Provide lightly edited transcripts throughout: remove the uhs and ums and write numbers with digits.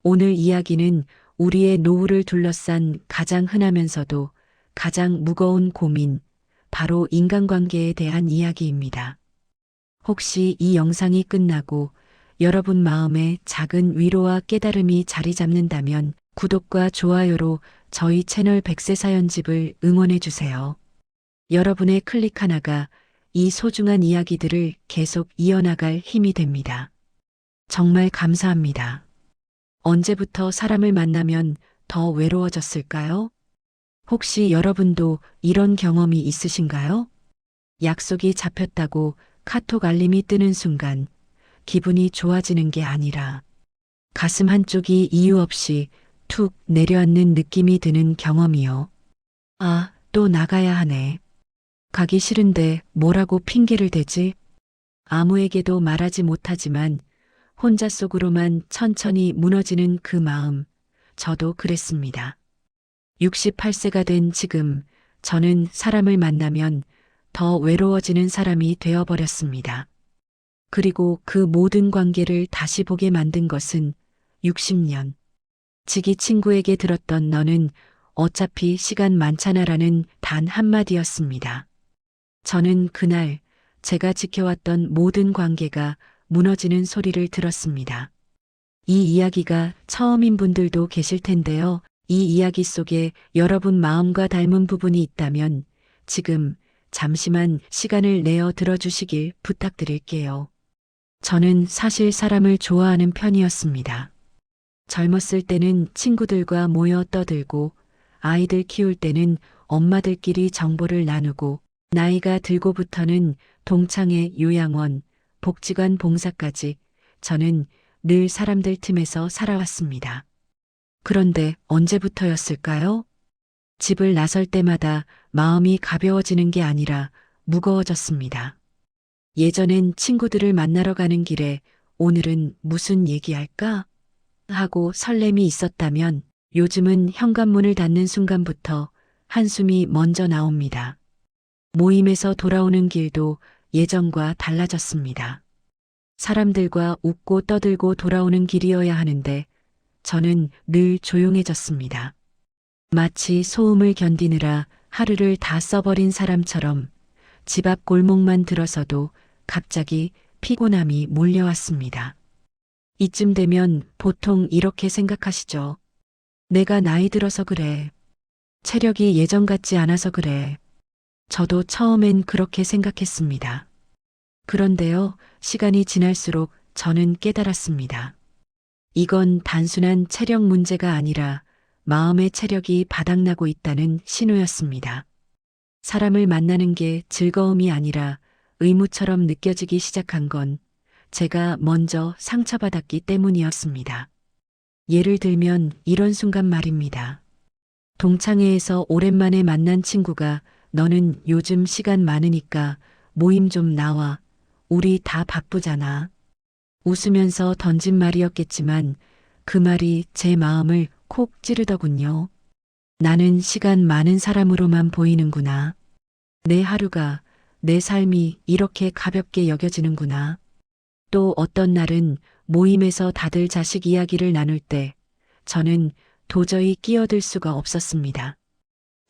오늘 이야기는 우리의 노후를 둘러싼 가장 흔하면서도 가장 무거운 고민, 바로 인간관계에 대한 이야기입니다. 혹시 이 영상이 끝나고 여러분 마음에 작은 위로와 깨달음이 자리 잡는다면 구독과 좋아요로 저희 채널 백세사연집을 응원해 주세요. 여러분의 클릭 하나가 이 소중한 이야기들을 계속 이어나갈 힘이 됩니다. 정말 감사합니다. 언제부터 사람을 만나면 더 외로워졌을까요? 혹시 여러분도 이런 경험이 있으신가요? 약속이 잡혔다고 카톡 알림이 뜨는 순간 기분이 좋아지는 게 아니라 가슴 한쪽이 이유 없이 툭 내려앉는 느낌이 드는 경험이요. 아, 또 나가야 하네. 가기 싫은데 뭐라고 핑계를 대지? 아무에게도 말하지 못하지만 혼자 속으로만 천천히 무너지는 그 마음, 저도 그랬습니다. 68세가 된 지금 저는 사람을 만나면 더 외로워지는 사람이 되어버렸습니다. 그리고 그 모든 관계를 다시 보게 만든 것은 60년. 지기 친구에게 들었던 너는 어차피 시간 많잖아라는 단 한마디였습니다. 저는 그날 제가 지켜왔던 모든 관계가 무너지는 소리를 들었습니다. 이 이야기가 처음인 분들도 계실 텐데요. 이 이야기 속에 여러분 마음과 닮은 부분이 있다면 지금 잠시만 시간을 내어 들어주시길 부탁드릴게요. 저는 사실 사람을 좋아하는 편이었습니다. 젊었을 때는 친구들과 모여 떠들고 아이들 키울 때는 엄마들끼리 정보를 나누고 나이가 들고부터는 동창회 요양원, 복지관 봉사까지 저는 늘 사람들 틈에서 살아왔습니다. 그런데 언제부터였을까요? 집을 나설 때마다 마음이 가벼워지는 게 아니라 무거워졌습니다. 예전엔 친구들을 만나러 가는 길에 오늘은 무슨 얘기할까? 하고 설렘이 있었다면 요즘은 현관문을 닫는 순간부터 한숨이 먼저 나옵니다. 모임에서 돌아오는 길도 예전과 달라졌습니다. 사람들과 웃고 떠들고 돌아오는 길이어야 하는데 저는 늘 조용해졌습니다. 마치 소음을 견디느라 하루를 다 써버린 사람처럼 집 앞 골목만 들어서도 갑자기 피곤함이 몰려왔습니다. 이쯤 되면 보통 이렇게 생각하시죠. 내가 나이 들어서 그래. 체력이 예전 같지 않아서 그래. 저도 처음엔 그렇게 생각했습니다. 그런데요, 시간이 지날수록 저는 깨달았습니다. 이건 단순한 체력 문제가 아니라 마음의 체력이 바닥나고 있다는 신호였습니다. 사람을 만나는 게 즐거움이 아니라 의무처럼 느껴지기 시작한 건 제가 먼저 상처받았기 때문이었습니다. 예를 들면 이런 순간 말입니다. 동창회에서 오랜만에 만난 친구가 너는 요즘 시간 많으니까 모임 좀 나와. 우리 다 바쁘잖아. 웃으면서 던진 말이었겠지만 그 말이 제 마음을 콕 찌르더군요. 나는 시간 많은 사람으로만 보이는구나. 내 하루가, 내 삶이 이렇게 가볍게 여겨지는구나. 또 어떤 날은 모임에서 다들 자식 이야기를 나눌 때 저는 도저히 끼어들 수가 없었습니다.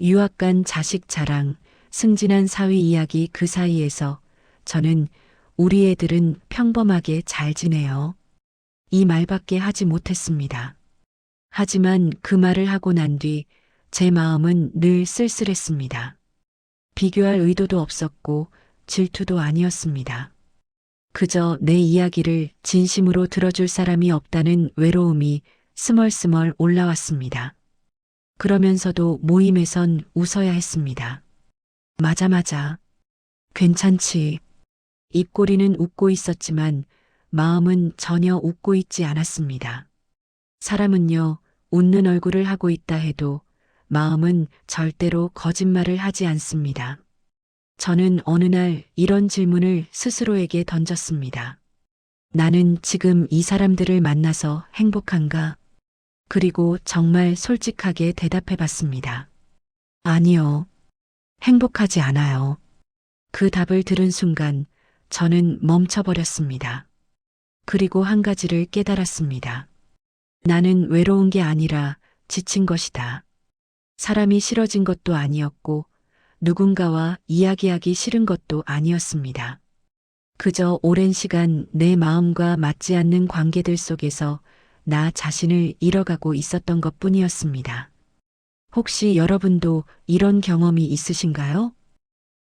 유학 간 자식 자랑, 승진한 사위 이야기 그 사이에서 저는 우리 애들은 평범하게 잘 지내요. 이 말밖에 하지 못했습니다. 하지만 그 말을 하고 난 뒤 제 마음은 늘 쓸쓸했습니다. 비교할 의도도 없었고 질투도 아니었습니다. 그저 내 이야기를 진심으로 들어줄 사람이 없다는 외로움이 스멀스멀 올라왔습니다. 그러면서도 모임에선 웃어야 했습니다. 맞아. 괜찮지. 입꼬리는 웃고 있었지만 마음은 전혀 웃고 있지 않았습니다. 사람은요, 웃는 얼굴을 하고 있다 해도 마음은 절대로 거짓말을 하지 않습니다. 저는 어느 날 이런 질문을 스스로에게 던졌습니다. 나는 지금 이 사람들을 만나서 행복한가? 그리고 정말 솔직하게 대답해 봤습니다. 아니요. 행복하지 않아요. 그 답을 들은 순간 저는 멈춰버렸습니다. 그리고 한 가지를 깨달았습니다. 나는 외로운 게 아니라 지친 것이다. 사람이 싫어진 것도 아니었고 누군가와 이야기하기 싫은 것도 아니었습니다. 그저 오랜 시간 내 마음과 맞지 않는 관계들 속에서 나 자신을 잃어가고 있었던 것 뿐이었습니다. 혹시 여러분도 이런 경험이 있으신가요?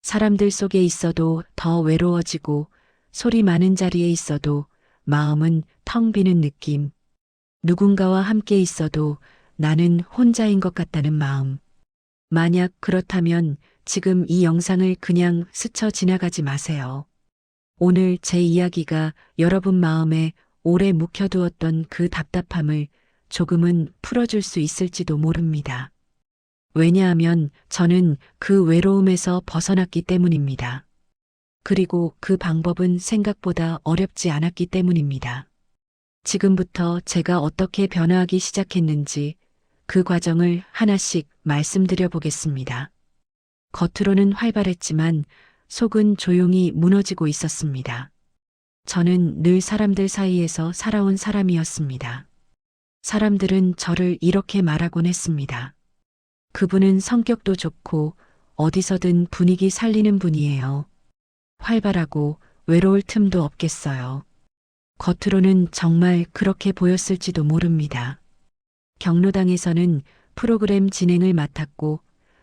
사람들 속에 있어도 더 외로워지고 소리 많은 자리에 있어도 마음은 텅 비는 느낌. 누군가와 함께 있어도 나는 혼자인 것 같다는 마음. 만약 그렇다면 지금 이 영상을 그냥 스쳐 지나가지 마세요. 오늘 제 이야기가 여러분 마음에 오래 묵혀두었던 그 답답함을 조금은 풀어줄 수 있을지도 모릅니다. 왜냐하면 저는 그 외로움에서 벗어났기 때문입니다. 그리고 그 방법은 생각보다 어렵지 않았기 때문입니다. 지금부터 제가 어떻게 변화하기 시작했는지 그 과정을 하나씩 말씀드려 보겠습니다. 겉으로는 활발했지만 속은 조용히 무너지고 있었습니다. 저는 늘 사람들 사이에서 살아온 사람이었습니다. 사람들은 저를 이렇게 말하곤 했습니다. 그분은 성격도 좋고 어디서든 분위기 살리는 분이에요. 활발하고 외로울 틈도 없겠어요. 겉으로는 정말 그렇게 보였을지도 모릅니다. 경로당에서는 프로그램 진행을 맡았고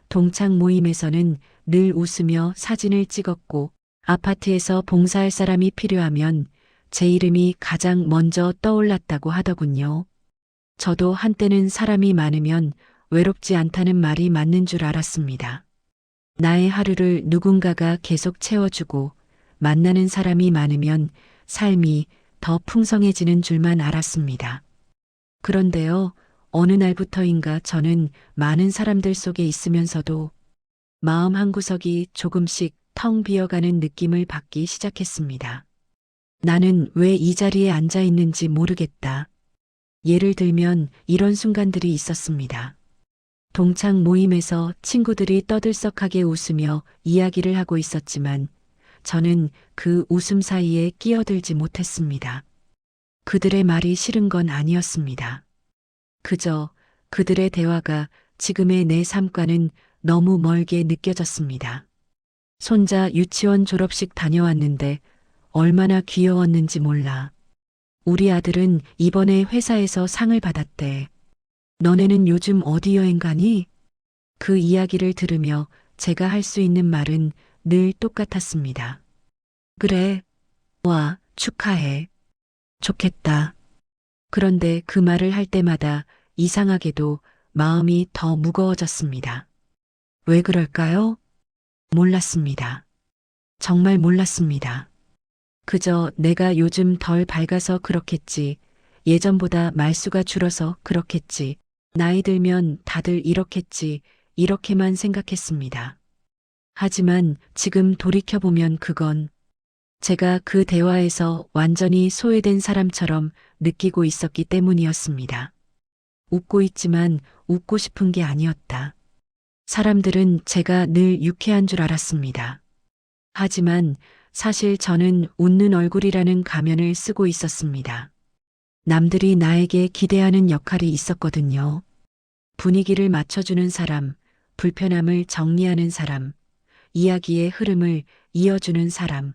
동창 모임에서는 늘 웃으며 사진을 찍었고 아파트에서 봉사할 사람이 필요하면 제 이름이 가장 먼저 떠올랐다고 하더군요. 저도 한때는 사람이 많으면 외롭지 않다는 말이 맞는 줄 알았습니다. 나의 하루를 누군가가 계속 채워주고 만나는 사람이 많으면 삶이 더 풍성해지는 줄만 알았습니다. 그런데요, 어느 날부터인가 저는 많은 사람들 속에 있으면서도 마음 한구석이 조금씩 텅 비어가는 느낌을 받기 시작했습니다. 나는 왜 이 자리에 앉아 있는지 모르겠다. 예를 들면 이런 순간들이 있었습니다. 동창 모임에서 친구들이 떠들썩하게 웃으며 이야기를 하고 있었지만 저는 그 웃음 사이에 끼어들지 못했습니다. 그들의 말이 싫은 건 아니었습니다. 그저 그들의 대화가 지금의 내 삶과는 너무 멀게 느껴졌습니다. 손자 유치원 졸업식 다녀왔는데 얼마나 귀여웠는지 몰라. 우리 아들은 이번에 회사에서 상을 받았대. 너네는 요즘 어디 여행 가니? 그 이야기를 들으며 제가 할 수 있는 말은 늘 똑같았습니다. 그래. 와, 축하해. 좋겠다. 그런데 그 말을 할 때마다 이상하게도 마음이 더 무거워졌습니다. 왜 그럴까요? 몰랐습니다. 정말 몰랐습니다. 그저 내가 요즘 덜 밝아서 그렇겠지. 예전보다 말수가 줄어서 그렇겠지. 나이 들면 다들 이렇겠지. 이렇게만 생각했습니다. 하지만 지금 돌이켜보면 그건 제가 그 대화에서 완전히 소외된 사람처럼 느끼고 있었기 때문이었습니다. 웃고 있지만 웃고 싶은 게 아니었다. 사람들은 제가 늘 유쾌한 줄 알았습니다. 하지만 사실 저는 웃는 얼굴이라는 가면을 쓰고 있었습니다. 남들이 나에게 기대하는 역할이 있었거든요. 분위기를 맞춰주는 사람, 불편함을 정리하는 사람, 이야기의 흐름을 이어주는 사람.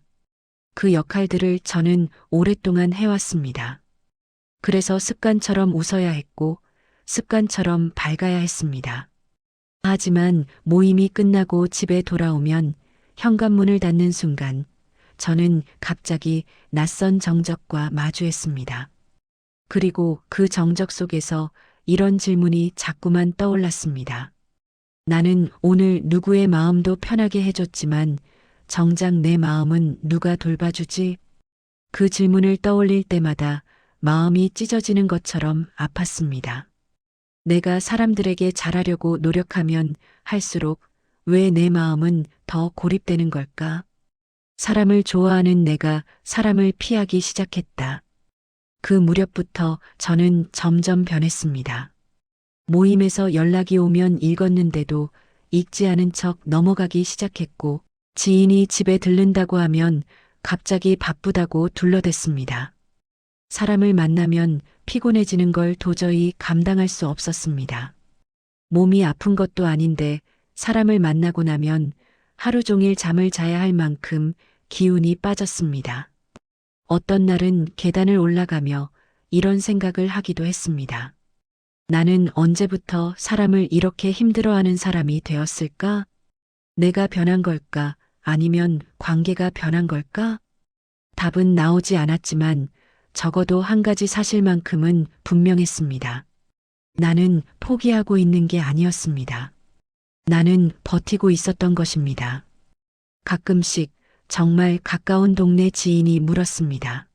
그 역할들을 저는 오랫동안 해왔습니다. 그래서 습관처럼 웃어야 했고 습관처럼 밝아야 했습니다. 하지만 모임이 끝나고 집에 돌아오면 현관문을 닫는 순간 저는 갑자기 낯선 정적과 마주했습니다. 그리고 그 정적 속에서 이런 질문이 자꾸만 떠올랐습니다. 나는 오늘 누구의 마음도 편하게 해줬지만 정작 내 마음은 누가 돌봐주지? 그 질문을 떠올릴 때마다 마음이 찢어지는 것처럼 아팠습니다. 내가 사람들에게 잘하려고 노력하면 할수록 왜 내 마음은 더 고립되는 걸까? 사람을 좋아하는 내가 사람을 피하기 시작했다. 그 무렵부터 저는 점점 변했습니다. 모임에서 연락이 오면 읽었는데도 읽지 않은 척 넘어가기 시작했고 지인이 집에 들른다고 하면 갑자기 바쁘다고 둘러댔습니다. 사람을 만나면 피곤해지는 걸 도저히 감당할 수 없었습니다. 몸이 아픈 것도 아닌데 사람을 만나고 나면 하루 종일 잠을 자야 할 만큼 기운이 빠졌습니다. 어떤 날은 계단을 올라가며 이런 생각을 하기도 했습니다. 나는 언제부터 사람을 이렇게 힘들어하는 사람이 되었을까? 내가 변한 걸까? 아니면 관계가 변한 걸까? 답은 나오지 않았지만 적어도 한 가지 사실만큼은 분명했습니다. 나는 포기하고 있는 게 아니었습니다. 나는 버티고 있었던 것입니다. 가끔씩 정말 가까운 동네 지인이 물었습니다.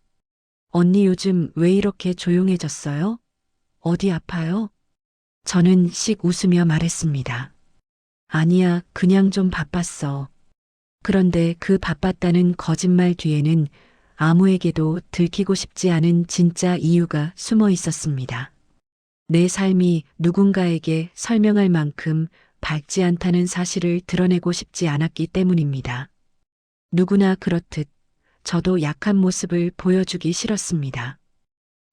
언니 요즘 왜 이렇게 조용해졌어요? 어디 아파요? 저는 씩 웃으며 말했습니다. 아니야, 그냥 좀 바빴어. 그런데 그 바빴다는 거짓말 뒤에는 아무에게도 들키고 싶지 않은 진짜 이유가 숨어 있었습니다. 내 삶이 누군가에게 설명할 만큼 밝지 않다는 사실을 드러내고 싶지 않았기 때문입니다. 누구나 그렇듯 저도 약한 모습을 보여주기 싫었습니다.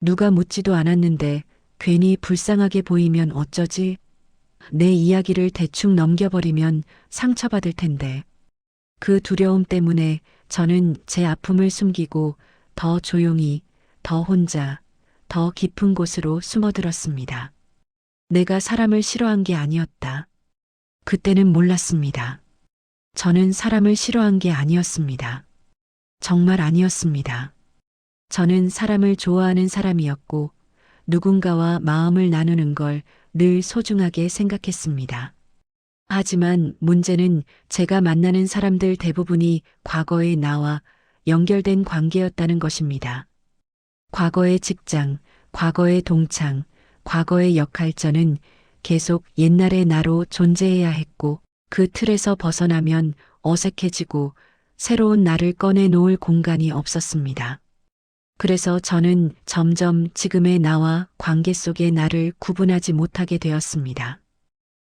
누가 묻지도 않았는데 괜히 불쌍하게 보이면 어쩌지? 내 이야기를 대충 넘겨버리면 상처받을 텐데. 그 두려움 때문에 저는 제 아픔을 숨기고 더 조용히, 더 혼자, 더 깊은 곳으로 숨어들었습니다. 내가 사람을 싫어한 게 아니었다. 그때는 몰랐습니다. 저는 사람을 싫어한 게 아니었습니다. 정말 아니었습니다. 저는 사람을 좋아하는 사람이었고 누군가와 마음을 나누는 걸 늘 소중하게 생각했습니다. 하지만 문제는 제가 만나는 사람들 대부분이 과거의 나와 연결된 관계였다는 것입니다. 과거의 직장, 과거의 동창, 과거의 역할전은 계속 옛날의 나로 존재해야 했고 그 틀에서 벗어나면 어색해지고 새로운 나를 꺼내 놓을 공간이 없었습니다. 그래서 저는 점점 지금의 나와 관계 속의 나를 구분하지 못하게 되었습니다.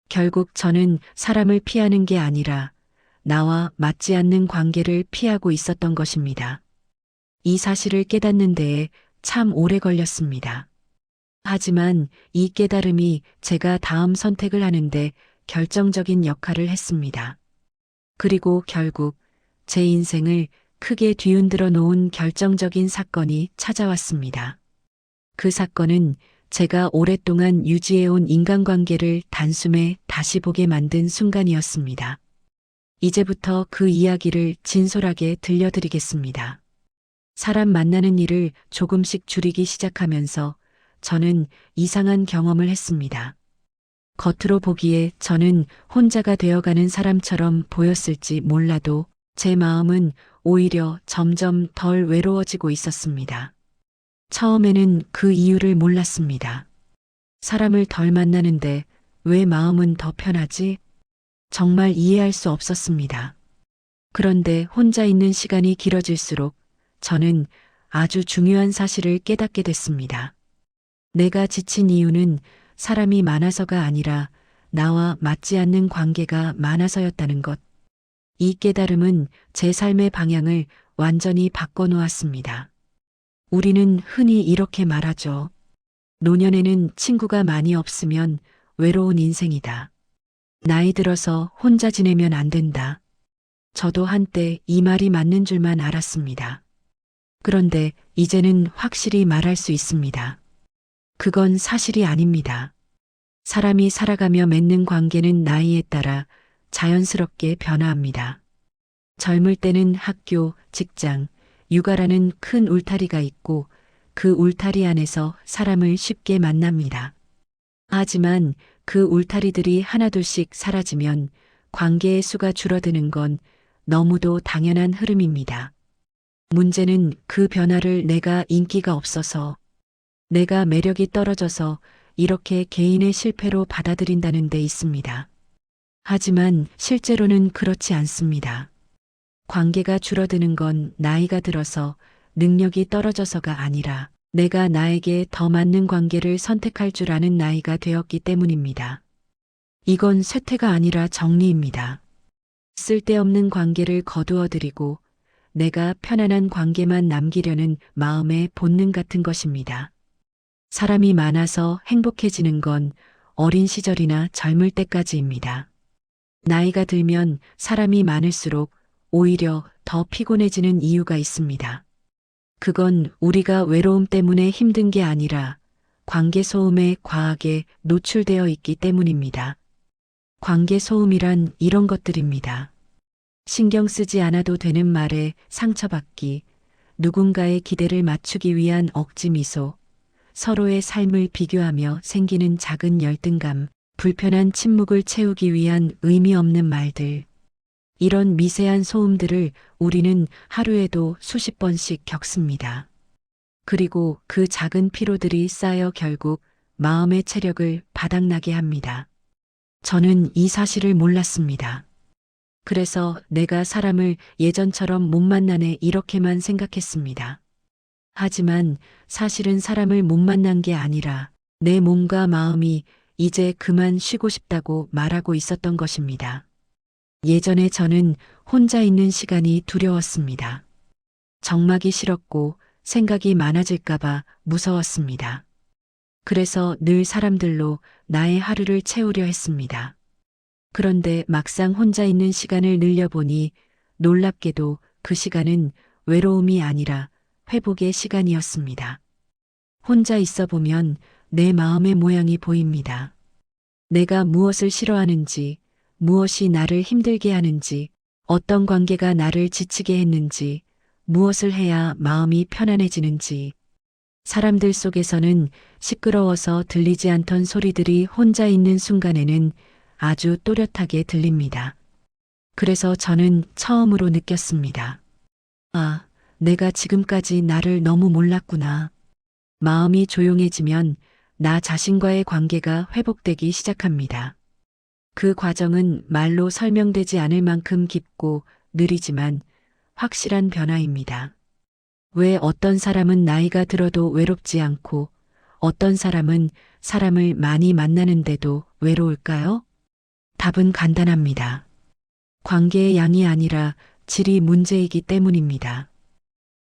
결국 저는 사람을 피하는 게 아니라 나와 맞지 않는 관계를 피하고 있었던 것입니다. 이 사실을 깨닫는 데에 참 오래 걸렸습니다. 하지만 이 깨달음이 제가 다음 선택을 하는데 결정적인 역할을 했습니다. 그리고 결국 제 인생을 크게 뒤흔들어 놓은 결정적인 사건이 찾아왔습니다. 그 사건은 제가 오랫동안 유지해온 인간관계를 단숨에 다시 보게 만든 순간이었습니다. 이제부터 그 이야기를 진솔하게 들려드리겠습니다. 사람 만나는 일을 조금씩 줄이기 시작하면서 저는 이상한 경험을 했습니다. 겉으로 보기에 저는 혼자가 되어가는 사람처럼 보였을지 몰라도 제 마음은 오히려 점점 덜 외로워지고 있었습니다. 처음에는 그 이유를 몰랐습니다. 사람을 덜 만나는데 왜 마음은 더 편하지? 정말 이해할 수 없었습니다. 그런데 혼자 있는 시간이 길어질수록 저는 아주 중요한 사실을 깨닫게 됐습니다. 내가 지친 이유는 사람이 많아서가 아니라 나와 맞지 않는 관계가 많아서였다는 것. 이 깨달음은 제 삶의 방향을 완전히 바꿔놓았습니다. 우리는 흔히 이렇게 말하죠. 노년에는 친구가 많이 없으면 외로운 인생이다. 나이 들어서 혼자 지내면 안 된다. 저도 한때 이 말이 맞는 줄만 알았습니다. 그런데 이제는 확실히 말할 수 있습니다. 그건 사실이 아닙니다. 사람이 살아가며 맺는 관계는 나이에 따라 자연스럽게 변화합니다. 젊을 때는 학교, 직장, 육아라는 큰 울타리가 있고 그 울타리 안에서 사람을 쉽게 만납니다. 하지만 그 울타리들이 하나둘씩 사라지면 관계의 수가 줄어드는 건 너무도 당연한 흐름입니다. 문제는 그 변화를 내가 인기가 없어서, 내가 매력이 떨어져서 이렇게 개인의 실패로 받아들인다는 데 있습니다. 하지만 실제로는 그렇지 않습니다. 관계가 줄어드는 건 나이가 들어서 능력이 떨어져서가 아니라 내가 나에게 더 맞는 관계를 선택할 줄 아는 나이가 되었기 때문입니다. 이건 쇠퇴가 아니라 정리입니다. 쓸데없는 관계를 거두어들이고 내가 편안한 관계만 남기려는 마음의 본능 같은 것입니다. 사람이 많아서 행복해지는 건 어린 시절이나 젊을 때까지입니다. 나이가 들면 사람이 많을수록 오히려 더 피곤해지는 이유가 있습니다. 그건 우리가 외로움 때문에 힘든 게 아니라 관계 소음에 과하게 노출되어 있기 때문입니다. 관계 소음이란 이런 것들입니다. 신경 쓰지 않아도 되는 말에 상처받기, 누군가의 기대를 맞추기 위한 억지 미소, 서로의 삶을 비교하며 생기는 작은 열등감, 불편한 침묵을 채우기 위한 의미 없는 말들. 이런 미세한 소음들을 우리는 하루에도 수십 번씩 겪습니다. 그리고 그 작은 피로들이 쌓여 결국 마음의 체력을 바닥나게 합니다. 저는 이 사실을 몰랐습니다. 그래서 내가 사람을 예전처럼 못 만나네 이렇게만 생각했습니다. 하지만 사실은 사람을 못 만난 게 아니라 내 몸과 마음이 이제 그만 쉬고 싶다고 말하고 있었던 것입니다. 예전에 저는 혼자 있는 시간이 두려웠습니다. 정막이 싫었고 생각이 많아질까봐 무서웠습니다. 그래서 늘 사람들로 나의 하루를 채우려 했습니다. 그런데 막상 혼자 있는 시간을 늘려보니 놀랍게도 그 시간은 외로움이 아니라 회복의 시간이었습니다. 혼자 있어 보면 내 마음의 모양이 보입니다. 내가 무엇을 싫어하는지, 무엇이 나를 힘들게 하는지, 어떤 관계가 나를 지치게 했는지, 무엇을 해야 마음이 편안해지는지. 사람들 속에서는 시끄러워서 들리지 않던 소리들이 혼자 있는 순간에는 아주 또렷하게 들립니다. 그래서 저는 처음으로 느꼈습니다. 아, 내가 지금까지 나를 너무 몰랐구나. 마음이 조용해지면 나 자신과의 관계가 회복되기 시작합니다. 그 과정은 말로 설명되지 않을 만큼 깊고 느리지만 확실한 변화입니다. 왜 어떤 사람은 나이가 들어도 외롭지 않고 어떤 사람은 사람을 많이 만나는데도 외로울까요? 답은 간단합니다. 관계의 양이 아니라 질이 문제이기 때문입니다.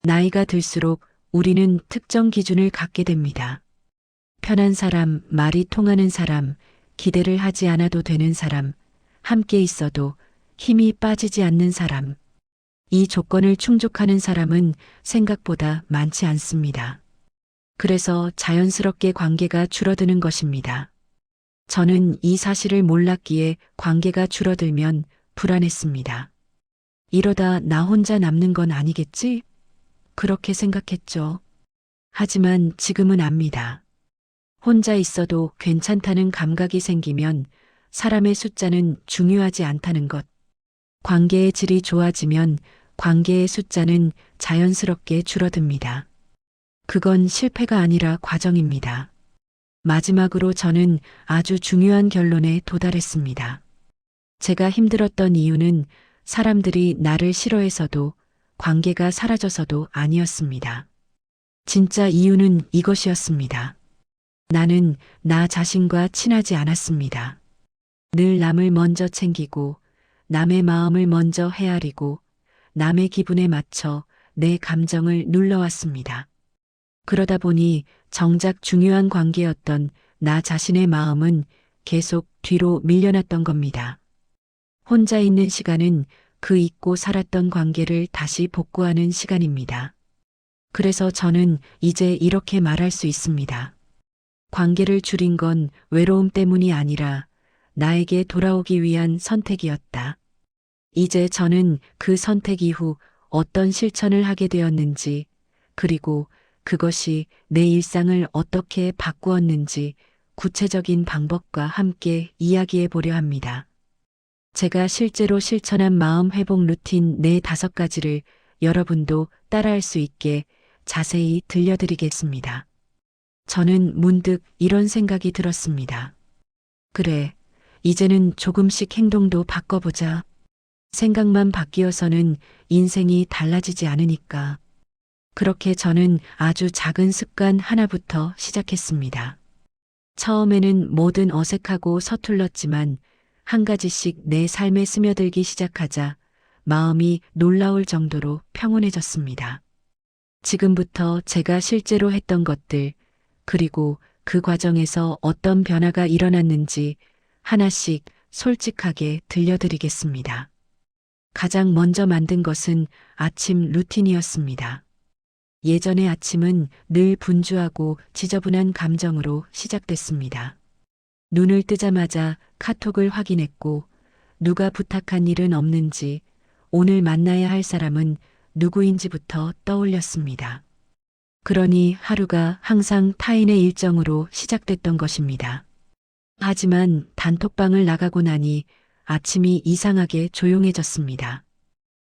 나이가 들수록 우리는 특정 기준을 갖게 됩니다. 편한 사람, 말이 통하는 사람, 기대를 하지 않아도 되는 사람, 함께 있어도 힘이 빠지지 않는 사람. 이 조건을 충족하는 사람은 생각보다 많지 않습니다. 그래서 자연스럽게 관계가 줄어드는 것입니다. 저는 이 사실을 몰랐기에 관계가 줄어들면 불안했습니다. 이러다 나 혼자 남는 건 아니겠지? 그렇게 생각했죠. 하지만 지금은 압니다. 혼자 있어도 괜찮다는 감각이 생기면 사람의 숫자는 중요하지 않다는 것. 관계의 질이 좋아지면 관계의 숫자는 자연스럽게 줄어듭니다. 그건 실패가 아니라 과정입니다. 마지막으로 저는 아주 중요한 결론에 도달했습니다. 제가 힘들었던 이유는 사람들이 나를 싫어해서도 관계가 사라져서도 아니었습니다. 진짜 이유는 이것이었습니다. 나는 나 자신과 친하지 않았습니다. 늘 남을 먼저 챙기고 남의 마음을 먼저 헤아리고 남의 기분에 맞춰 내 감정을 눌러왔습니다. 그러다 보니 정작 중요한 관계였던 나 자신의 마음은 계속 뒤로 밀려났던 겁니다. 혼자 있는 시간은 그 잊고 살았던 관계를 다시 복구하는 시간입니다. 그래서 저는 이제 이렇게 말할 수 있습니다. 관계를 줄인 건 외로움 때문이 아니라 나에게 돌아오기 위한 선택이었다. 이제 저는 그 선택 이후 어떤 실천을 하게 되었는지, 그리고 그것이 내 일상을 어떻게 바꾸었는지 구체적인 방법과 함께 이야기해 보려 합니다. 제가 실제로 실천한 마음 회복 루틴 네 5가지를 여러분도 따라할 수 있게 자세히 들려드리겠습니다. 저는 문득 이런 생각이 들었습니다. 그래, 이제는 조금씩 행동도 바꿔보자. 생각만 바뀌어서는 인생이 달라지지 않으니까. 그렇게 저는 아주 작은 습관 하나부터 시작했습니다. 처음에는 뭐든 어색하고 서툴렀지만 한 가지씩 내 삶에 스며들기 시작하자 마음이 놀라울 정도로 평온해졌습니다. 지금부터 제가 실제로 했던 것들, 그리고 그 과정에서 어떤 변화가 일어났는지 하나씩 솔직하게 들려드리겠습니다. 가장 먼저 만든 것은 아침 루틴이었습니다. 예전의 아침은 늘 분주하고 지저분한 감정으로 시작됐습니다. 눈을 뜨자마자 카톡을 확인했고, 누가 부탁한 일은 없는지, 오늘 만나야 할 사람은 누구인지부터 떠올렸습니다. 그러니 하루가 항상 타인의 일정으로 시작됐던 것입니다. 하지만 단톡방을 나가고 나니 아침이 이상하게 조용해졌습니다.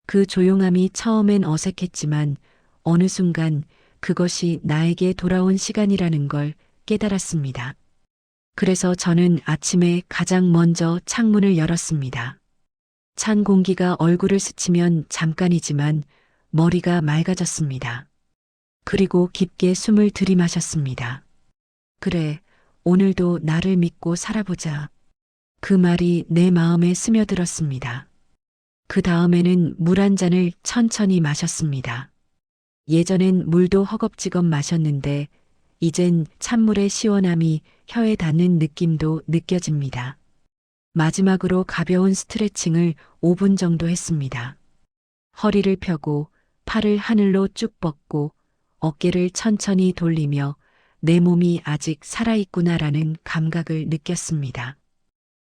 그 조용함이 처음엔 어색했지만 어느 순간 그것이 나에게 돌아온 시간이라는 걸 깨달았습니다. 그래서 저는 아침에 가장 먼저 창문을 열었습니다. 찬 공기가 얼굴을 스치면 잠깐이지만 머리가 맑아졌습니다. 그리고 깊게 숨을 들이마셨습니다. 그래, 오늘도 나를 믿고 살아보자. 그 말이 내 마음에 스며들었습니다. 그 다음에는 물 한 잔을 천천히 마셨습니다. 예전엔 물도 허겁지겁 마셨는데 이젠 찬물의 시원함이 혀에 닿는 느낌도 느껴집니다. 마지막으로 가벼운 스트레칭을 5분 정도 했습니다. 허리를 펴고 팔을 하늘로 쭉 뻗고 어깨를 천천히 돌리며 내 몸이 아직 살아있구나라는 감각을 느꼈습니다.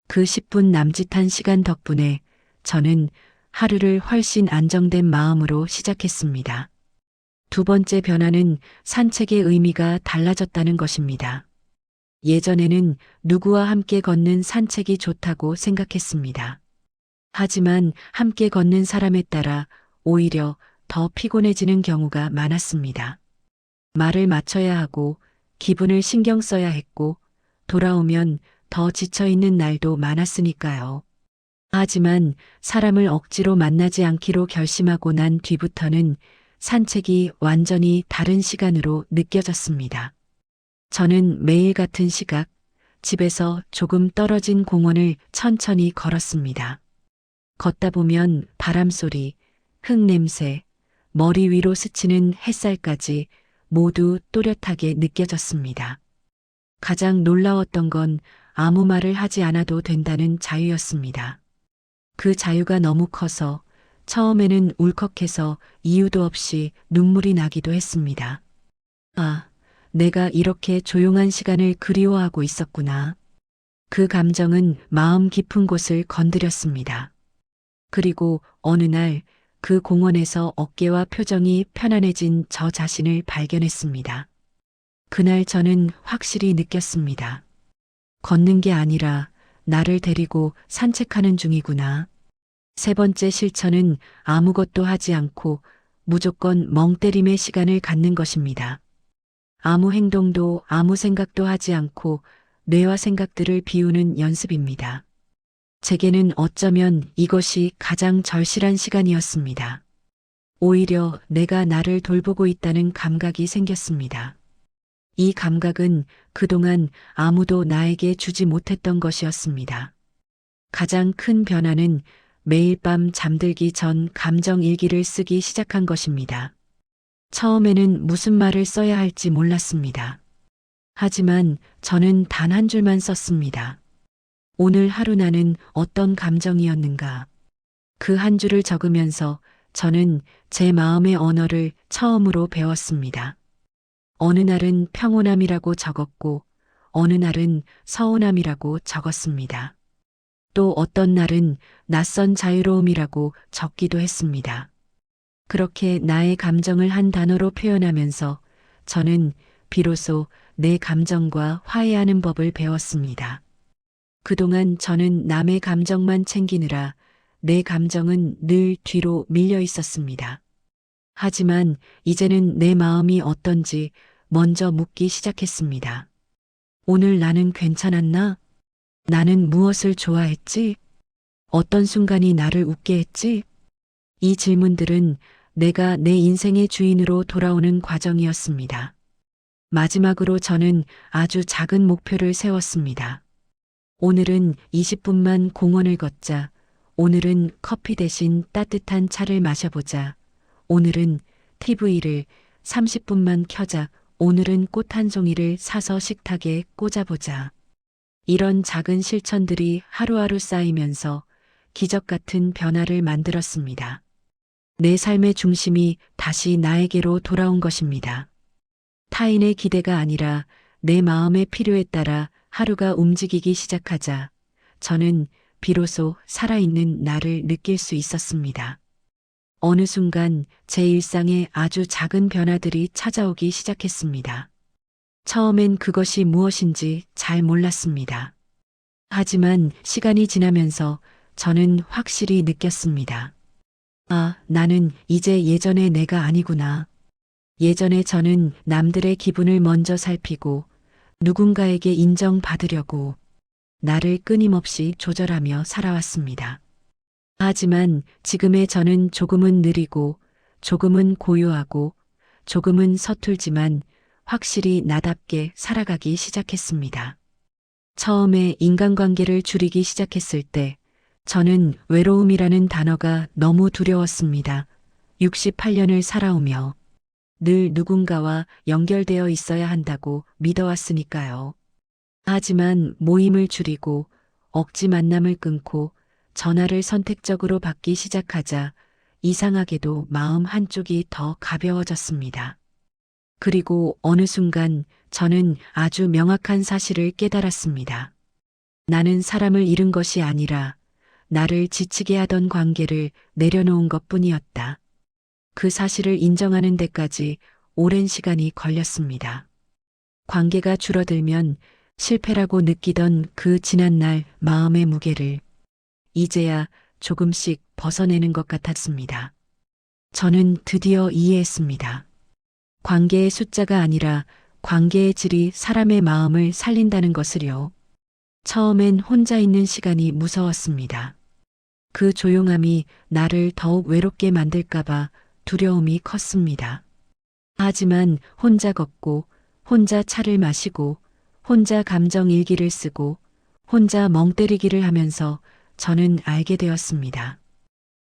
그 10분 남짓한 시간 덕분에 저는 하루를 훨씬 안정된 마음으로 시작했습니다. 두 번째 변화는 산책의 의미가 달라졌다는 것입니다. 예전에는 누구와 함께 걷는 산책이 좋다고 생각했습니다. 하지만 함께 걷는 사람에 따라 오히려 더 피곤해지는 경우가 많았습니다. 말을 맞춰야 하고 기분을 신경 써야 했고 돌아오면 더 지쳐있는 날도 많았으니까요. 하지만 사람을 억지로 만나지 않기로 결심하고 난 뒤부터는 산책이 완전히 다른 시간으로 느껴졌습니다. 저는 매일 같은 시각, 집에서 조금 떨어진 공원을 천천히 걸었습니다. 걷다 보면 바람 소리, 흙 냄새, 머리 위로 스치는 햇살까지 모두 또렷하게 느껴졌습니다. 가장 놀라웠던 건 아무 말을 하지 않아도 된다는 자유였습니다. 그 자유가 너무 커서 처음에는 울컥해서 이유도 없이 눈물이 나기도 했습니다. 아, 내가 이렇게 조용한 시간을 그리워하고 있었구나. 그 감정은 마음 깊은 곳을 건드렸습니다. 그리고 어느 날 그 공원에서 어깨와 표정이 편안해진 저 자신을 발견했습니다. 그날 저는 확실히 느꼈습니다. 걷는 게 아니라 나를 데리고 산책하는 중이구나. 세 번째 실천은 아무것도 하지 않고 무조건 멍 때림의 시간을 갖는 것입니다. 아무 행동도 아무 생각도 하지 않고 뇌와 생각들을 비우는 연습입니다. 제게는 어쩌면 이것이 가장 절실한 시간이었습니다. 오히려 내가 나를 돌보고 있다는 감각이 생겼습니다. 이 감각은 그동안 아무도 나에게 주지 못했던 것이었습니다. 가장 큰 변화는 매일 밤 잠들기 전 감정 일기를 쓰기 시작한 것입니다. 처음에는 무슨 말을 써야 할지 몰랐습니다. 하지만 저는 단 한 줄만 썼습니다. 오늘 하루 나는 어떤 감정이었는가. 그 한 줄을 적으면서 저는 제 마음의 언어를 처음으로 배웠습니다. 어느 날은 평온함이라고 적었고, 어느 날은 서운함이라고 적었습니다. 또 어떤 날은 낯선 자유로움이라고 적기도 했습니다. 그렇게 나의 감정을 한 단어로 표현하면서 저는 비로소 내 감정과 화해하는 법을 배웠습니다. 그동안 저는 남의 감정만 챙기느라 내 감정은 늘 뒤로 밀려 있었습니다. 하지만 이제는 내 마음이 어떤지 먼저 묻기 시작했습니다. 오늘 나는 괜찮았나? 나는 무엇을 좋아했지? 어떤 순간이 나를 웃게 했지? 이 질문들은 내가 내 인생의 주인으로 돌아오는 과정이었습니다. 마지막으로 저는 아주 작은 목표를 세웠습니다. 오늘은 20분만 공원을 걷자. 오늘은 커피 대신 따뜻한 차를 마셔보자. 오늘은 TV를 30분만 켜자. 오늘은 꽃 한 송이를 사서 식탁에 꽂아보자. 이런 작은 실천들이 하루하루 쌓이면서 기적 같은 변화를 만들었습니다. 내 삶의 중심이 다시 나에게로 돌아온 것입니다. 타인의 기대가 아니라 내 마음의 필요에 따라 하루가 움직이기 시작하자 저는 비로소 살아있는 나를 느낄 수 있었습니다. 어느 순간 제 일상에 아주 작은 변화들이 찾아오기 시작했습니다. 처음엔 그것이 무엇인지 잘 몰랐습니다. 하지만 시간이 지나면서 저는 확실히 느꼈습니다. 아, 나는 이제 예전의 내가 아니구나. 예전에 저는 남들의 기분을 먼저 살피고 누군가에게 인정받으려고 나를 끊임없이 조절하며 살아왔습니다. 하지만 지금의 저는 조금은 느리고 조금은 고요하고 조금은 서툴지만 확실히 나답게 살아가기 시작했습니다. 처음에 인간관계를 줄이기 시작했을 때 저는 외로움이라는 단어가 너무 두려웠습니다. 68년을 살아오며 늘 누군가와 연결되어 있어야 한다고 믿어왔으니까요. 하지만 모임을 줄이고 억지 만남을 끊고 전화를 선택적으로 받기 시작하자 이상하게도 마음 한쪽이 더 가벼워졌습니다. 그리고 어느 순간 저는 아주 명확한 사실을 깨달았습니다. 나는 사람을 잃은 것이 아니라 나를 지치게 하던 관계를 내려놓은 것 뿐이었다. 그 사실을 인정하는 데까지 오랜 시간이 걸렸습니다. 관계가 줄어들면 실패라고 느끼던 그 지난날 마음의 무게를 이제야 조금씩 벗어내는 것 같았습니다. 저는 드디어 이해했습니다. 관계의 숫자가 아니라 관계의 질이 사람의 마음을 살린다는 것을요. 처음엔 혼자 있는 시간이 무서웠습니다. 그 조용함이 나를 더욱 외롭게 만들까봐 두려움이 컸습니다. 하지만 혼자 걷고, 혼자 차를 마시고, 혼자 감정 일기를 쓰고, 혼자 멍 때리기를 하면서 저는 알게 되었습니다.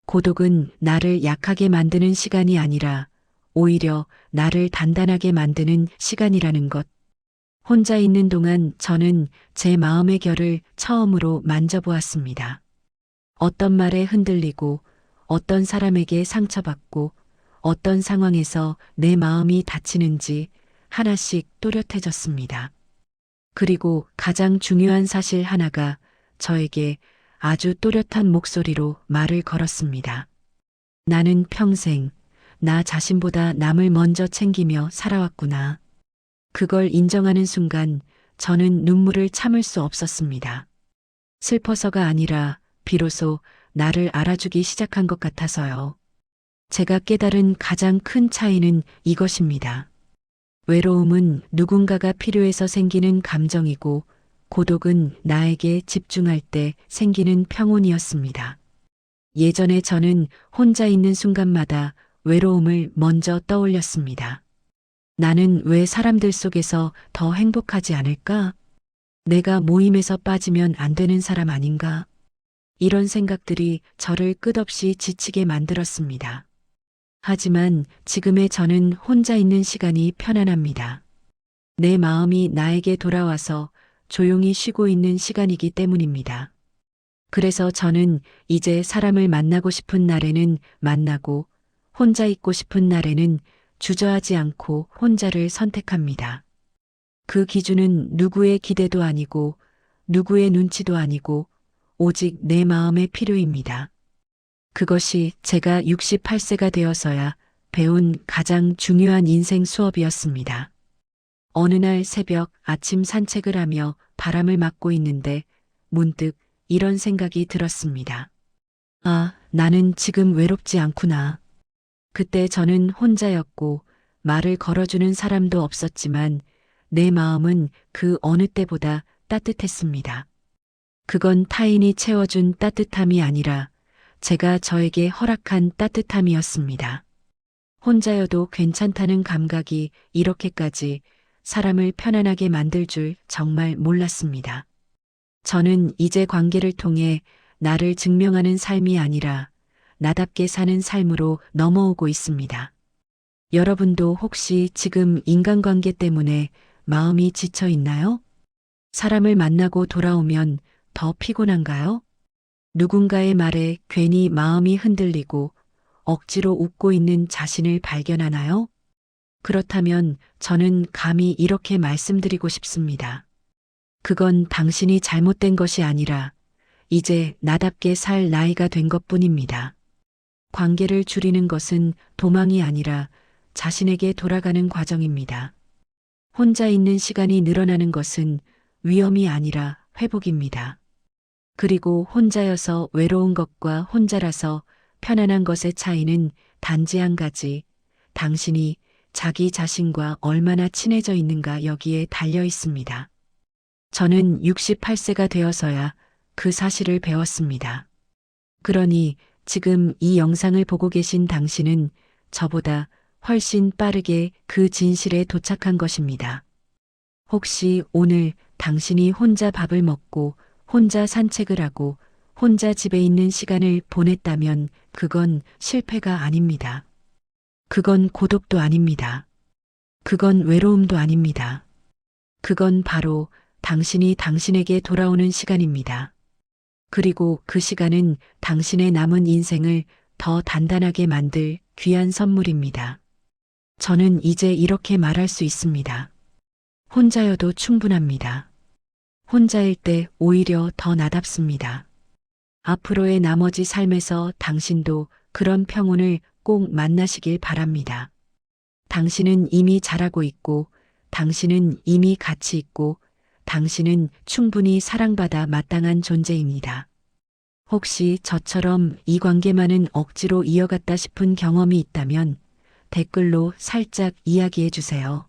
고독은 나를 약하게 만드는 시간이 아니라 오히려 나를 단단하게 만드는 시간이라는 것. 혼자 있는 동안 저는 제 마음의 결을 처음으로 만져보았습니다. 어떤 말에 흔들리고, 어떤 사람에게 상처받고, 어떤 상황에서 내 마음이 다치는지 하나씩 또렷해졌습니다. 그리고 가장 중요한 사실 하나가 저에게 아주 또렷한 목소리로 말을 걸었습니다. 나는 평생 나 자신보다 남을 먼저 챙기며 살아왔구나. 그걸 인정하는 순간 저는 눈물을 참을 수 없었습니다. 슬퍼서가 아니라 비로소 나를 알아주기 시작한 것 같아서요. 제가 깨달은 가장 큰 차이는 이것입니다. 외로움은 누군가가 필요해서 생기는 감정이고 고독은 나에게 집중할 때 생기는 평온이었습니다. 예전에 저는 혼자 있는 순간마다 외로움을 먼저 떠올렸습니다. 나는 왜 사람들 속에서 더 행복하지 않을까? 내가 모임에서 빠지면 안 되는 사람 아닌가? 이런 생각들이 저를 끝없이 지치게 만들었습니다. 하지만 지금의 저는 혼자 있는 시간이 편안합니다. 내 마음이 나에게 돌아와서 조용히 쉬고 있는 시간이기 때문입니다. 그래서 저는 이제 사람을 만나고 싶은 날에는 만나고 혼자 있고 싶은 날에는 주저하지 않고 혼자를 선택합니다. 그 기준은 누구의 기대도 아니고 누구의 눈치도 아니고 오직 내 마음의 필요입니다. 그것이 제가 68세가 되어서야 배운 가장 중요한 인생 수업이었습니다. 어느 날 새벽 아침 산책을 하며 바람을 맞고 있는데 문득 이런 생각이 들었습니다. 아, 나는 지금 외롭지 않구나. 그때 저는 혼자였고 말을 걸어주는 사람도 없었지만 내 마음은 그 어느 때보다 따뜻했습니다. 그건 타인이 채워준 따뜻함이 아니라 제가 저에게 허락한 따뜻함이었습니다. 혼자여도 괜찮다는 감각이 이렇게까지 사람을 편안하게 만들 줄 정말 몰랐습니다. 저는 이제 관계를 통해 나를 증명하는 삶이 아니라 나답게 사는 삶으로 넘어오고 있습니다. 여러분도 혹시 지금 인간관계 때문에 마음이 지쳐 있나요? 사람을 만나고 돌아오면 더 피곤한가요? 누군가의 말에 괜히 마음이 흔들리고 억지로 웃고 있는 자신을 발견하나요? 그렇다면 저는 감히 이렇게 말씀드리고 싶습니다. 그건 당신이 잘못된 것이 아니라 이제 나답게 살 나이가 된 것뿐입니다. 관계를 줄이는 것은 도망이 아니라 자신에게 돌아가는 과정입니다. 혼자 있는 시간이 늘어나는 것은 위험이 아니라 회복입니다. 그리고 혼자여서 외로운 것과 혼자라서 편안한 것의 차이는 단지 한 가지, 당신이 자기 자신과 얼마나 친해져 있는가 여기에 달려 있습니다. 저는 68세가 되어서야 그 사실을 배웠습니다. 그러니 지금 이 영상을 보고 계신 당신은 저보다 훨씬 빠르게 그 진실에 도착한 것입니다. 혹시 오늘 당신이 혼자 밥을 먹고 혼자 산책을 하고 혼자 집에 있는 시간을 보냈다면 그건 실패가 아닙니다. 그건 고독도 아닙니다. 그건 외로움도 아닙니다. 그건 바로 당신이 당신에게 돌아오는 시간입니다. 그리고 그 시간은 당신의 남은 인생을 더 단단하게 만들 귀한 선물입니다. 저는 이제 이렇게 말할 수 있습니다. 혼자여도 충분합니다. 혼자일 때 오히려 더 나답습니다. 앞으로의 나머지 삶에서 당신도 그런 평온을 꼭 만나시길 바랍니다. 당신은 이미 잘하고 있고, 당신은 이미 가치 있고, 당신은 충분히 사랑받아 마땅한 존재입니다. 혹시 저처럼 이 관계만은 억지로 이어갔다 싶은 경험이 있다면 댓글로 살짝 이야기해 주세요.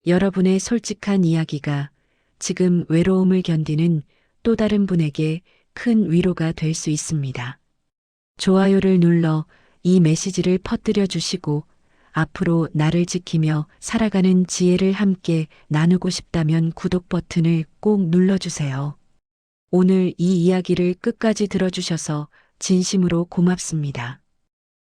여러분의 솔직한 이야기가 지금 외로움을 견디는 또 다른 분에게 큰 위로가 될 수 있습니다. 좋아요를 눌러 이 메시지를 퍼뜨려 주시고 앞으로 나를 지키며 살아가는 지혜를 함께 나누고 싶다면 구독 버튼을 꼭 눌러주세요. 오늘 이 이야기를 끝까지 들어주셔서 진심으로 고맙습니다.